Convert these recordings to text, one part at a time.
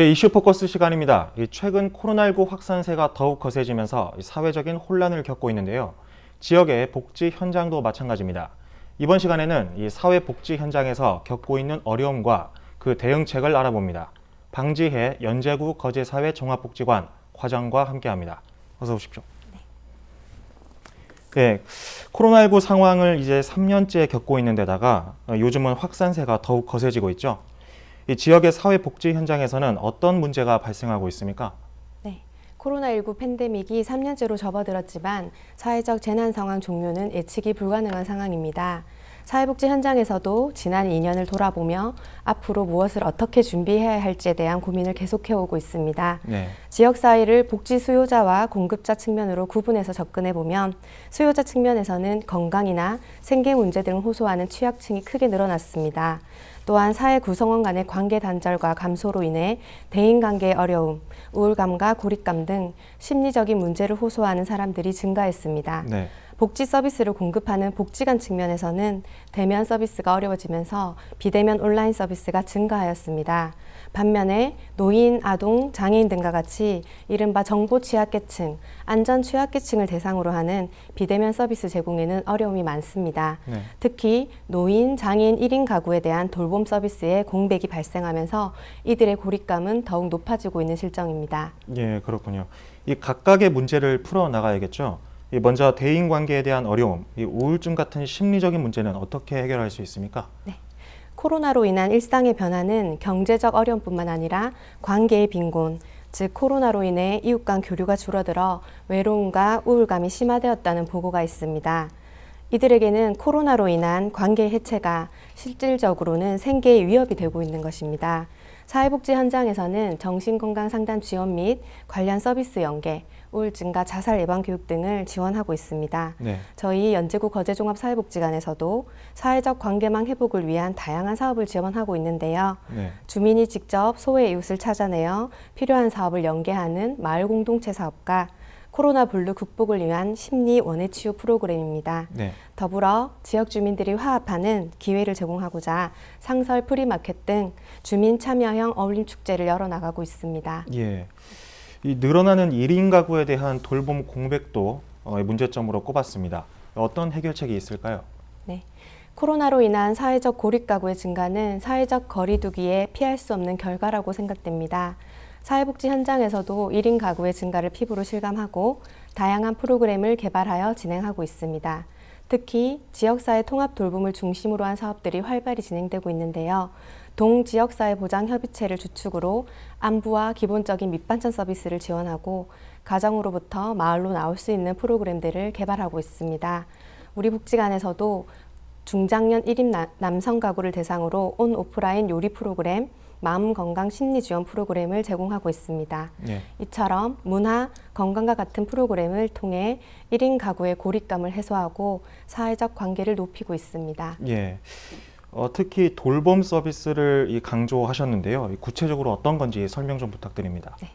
예, 이슈 포커스 시간입니다. 최근 코로나19 확산세가 더욱 거세지면서 사회적인 혼란을 겪고 있는데요. 지역의 복지 현장도 마찬가지입니다. 이번 시간에는 이 사회복지 현장에서 겪고 있는 어려움과 그 대응책을 알아봅니다. 방지혜 연제구 거제사회 종합복지관 과장과 함께합니다. 어서 오십시오. 네, 코로나19 상황을 이제 3년째 겪고 있는 데다가 요즘은 확산세가 더욱 거세지고 있죠. 이 지역의 사회복지 현장에서는 어떤 문제가 발생하고 있습니까? 네, 코로나19 팬데믹이 3년째로 접어들었지만 사회적 재난 상황 종료는 예측이 불가능한 상황입니다. 사회복지 현장에서도 지난 2년을 돌아보며 앞으로 무엇을 어떻게 준비해야 할지에 대한 고민을 계속해오고 있습니다. 네. 지역사회를 복지 수요자와 공급자 측면으로 구분해서 접근해보면 수요자 측면에서는 건강이나 생계 문제 등을 호소하는 취약층이 크게 늘어났습니다. 또한 사회 구성원 간의 관계 단절과 감소로 인해 대인관계의 어려움, 우울감과 고립감 등 심리적인 문제를 호소하는 사람들이 증가했습니다. 네. 복지 서비스를 공급하는 복지관 측면에서는 대면 서비스가 어려워지면서 비대면 온라인 서비스가 증가하였습니다. 반면에 노인, 아동, 장애인 등과 같이 이른바 정보 취약계층, 안전 취약계층을 대상으로 하는 비대면 서비스 제공에는 어려움이 많습니다. 네. 특히 노인, 장애인 1인 가구에 대한 돌봄 서비스에 공백이 발생하면서 이들의 고립감은 더욱 높아지고 있는 실정입니다. 예, 그렇군요. 이 각각의 문제를 풀어 나가야겠죠. 먼저 대인관계에 대한 어려움, 이 우울증 같은 심리적인 문제는 어떻게 해결할 수 있습니까? 네. 코로나로 인한 일상의 변화는 경제적 어려움뿐만 아니라 관계의 빈곤, 즉 코로나로 인해 이웃 간 교류가 줄어들어 외로움과 우울감이 심화되었다는 보고가 있습니다. 이들에게는 코로나로 인한 관계 해체가 실질적으로는 생계에 위협이 되고 있는 것입니다. 사회복지 현장에서는 정신건강 상담 지원 및 관련 서비스 연계, 우울증과 자살 예방 교육 등을 지원하고 있습니다. 네. 저희 연제구 거제종합사회복지관에서도 사회적 관계망 회복을 위한 다양한 사업을 지원하고 있는데요. 네. 주민이 직접 소외 이웃을 찾아내어 필요한 사업을 연계하는 마을 공동체 사업과 코로나 블루 극복을 위한 심리 원해 치유 프로그램입니다. 네. 더불어 지역 주민들이 화합하는 기회를 제공하고자 상설 프리마켓 등 주민 참여형 어울림 축제를 열어나가고 있습니다. 예. 이 늘어나는 1인 가구에 대한 돌봄 공백도 문제점으로 꼽았습니다. 어떤 해결책이 있을까요? 네. 코로나로 인한 사회적 고립 가구의 증가는 사회적 거리두기에 피할 수 없는 결과라고 생각됩니다. 사회복지 현장에서도 1인 가구의 증가를 피부로 실감하고 다양한 프로그램을 개발하여 진행하고 있습니다. 특히 지역사회 통합 돌봄을 중심으로 한 사업들이 활발히 진행되고 있는데요. 동지역사회보장협의체를 주축으로 안부와 기본적인 밑반찬 서비스를 지원하고 가정으로부터 마을로 나올 수 있는 프로그램들을 개발하고 있습니다. 우리 복지관에서도 중장년 1인 남성 가구를 대상으로 온 오프라인 요리 프로그램, 마음건강 심리지원 프로그램을 제공하고 있습니다. 네. 이처럼 문화, 건강과 같은 프로그램을 통해 1인 가구의 고립감을 해소하고 사회적 관계를 높이고 있습니다. 예. 특히 돌봄 서비스를 강조하셨는데요. 구체적으로 어떤 건지 설명 좀 부탁드립니다. 네.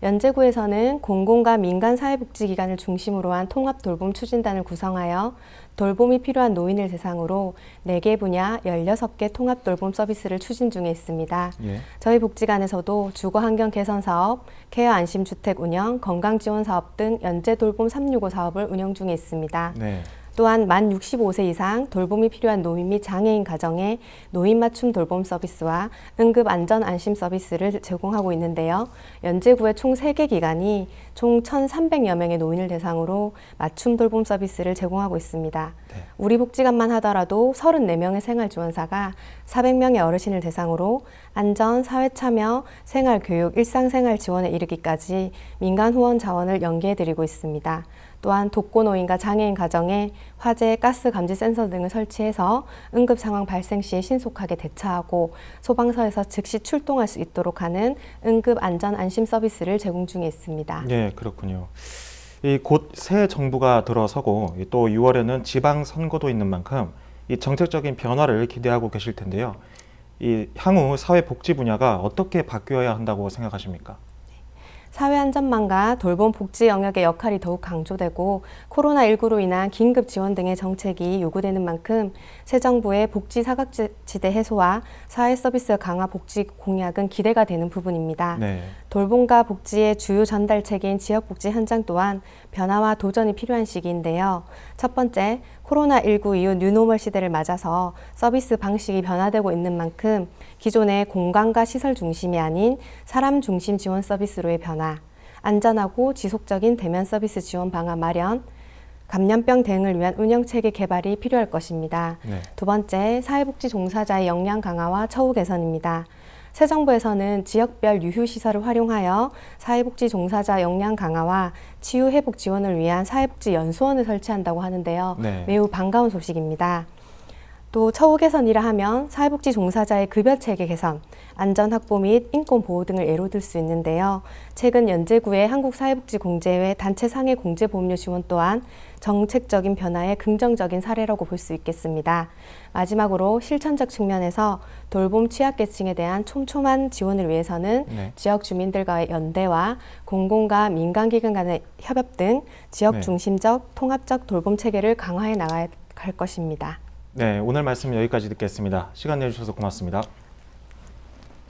연제구에서는 공공과 민간 사회복지기관을 중심으로 한 통합 돌봄 추진단을 구성하여 돌봄이 필요한 노인을 대상으로 4개 분야 16개 통합 돌봄 서비스를 추진 중에 있습니다. 예. 저희 복지관에서도 주거 환경 개선 사업, 케어 안심 주택 운영, 건강 지원 사업 등 연제 돌봄 365 사업을 운영 중에 있습니다. 네. 또한 만 65세 이상 돌봄이 필요한 노인 및 장애인 가정에 노인 맞춤 돌봄 서비스와 응급 안전 안심 서비스를 제공하고 있는데요. 연제구의 총 3개 기관이 총 1,300여 명의 노인을 대상으로 맞춤 돌봄 서비스를 제공하고 있습니다. 네. 우리 복지관만 하더라도 34명의 생활지원사가 400명의 어르신을 대상으로 안전, 사회참여, 생활교육, 일상생활 지원에 이르기까지 민간 후원 자원을 연계해드리고 있습니다. 또한 독거노인과 장애인 가정에 화재, 가스 감지 센서 등을 설치해서 응급 상황 발생 시에 신속하게 대처하고 소방서에서 즉시 출동할 수 있도록 하는 응급 안전 안심 서비스를 제공 중에 있습니다. 예, 그렇군요. 곧 새 정부가 들어서고 또 6월에는 지방 선거도 있는 만큼 이 정책적인 변화를 기대하고 계실 텐데요. 이 향후 사회복지 분야가 어떻게 바뀌어야 한다고 생각하십니까? 사회안전망과 돌봄 복지 영역의 역할이 더욱 강조되고 코로나19로 인한 긴급 지원 등의 정책이 요구되는 만큼 새 정부의 복지 사각지대 해소와 사회 서비스 강화 복지 공약은 기대가 되는 부분입니다. 네. 돌봄과 복지의 주요 전달책인 지역복지 현장 또한 변화와 도전이 필요한 시기인데요. 첫 번째, 코로나19 이후 뉴노멀 시대를 맞아서 서비스 방식이 변화되고 있는 만큼 기존의 공간과 시설 중심이 아닌 사람 중심 지원 서비스로의 변화, 안전하고 지속적인 대면 서비스 지원 방안 마련, 감염병 대응을 위한 운영체계 개발이 필요할 것입니다. 네. 두 번째, 사회복지 종사자의 역량 강화와 처우 개선입니다. 새 정부에서는 지역별 유휴시설을 활용하여 사회복지 종사자 역량 강화와 치유 회복 지원을 위한 사회복지 연수원을 설치한다고 하는데요. 네. 매우 반가운 소식입니다. 또 처우 개선이라 하면 사회복지 종사자의 급여 체계 개선, 안전 확보 및 인권 보호 등을 예로 들 수 있는데요. 최근 연제구의 한국사회복지공제회 단체 상해 공제보험료 지원 또한 정책적인 변화의 긍정적인 사례라고 볼 수 있겠습니다. 마지막으로 실천적 측면에서 돌봄 취약계층에 대한 촘촘한 지원을 위해서는 네. 지역 주민들과의 연대와 공공과 민간기관 간의 협업 등 지역 중심적 통합적 돌봄 체계를 강화해 나가야 할 것입니다. 네, 오늘 말씀 여기까지 듣겠습니다. 시간 내주셔서 고맙습니다.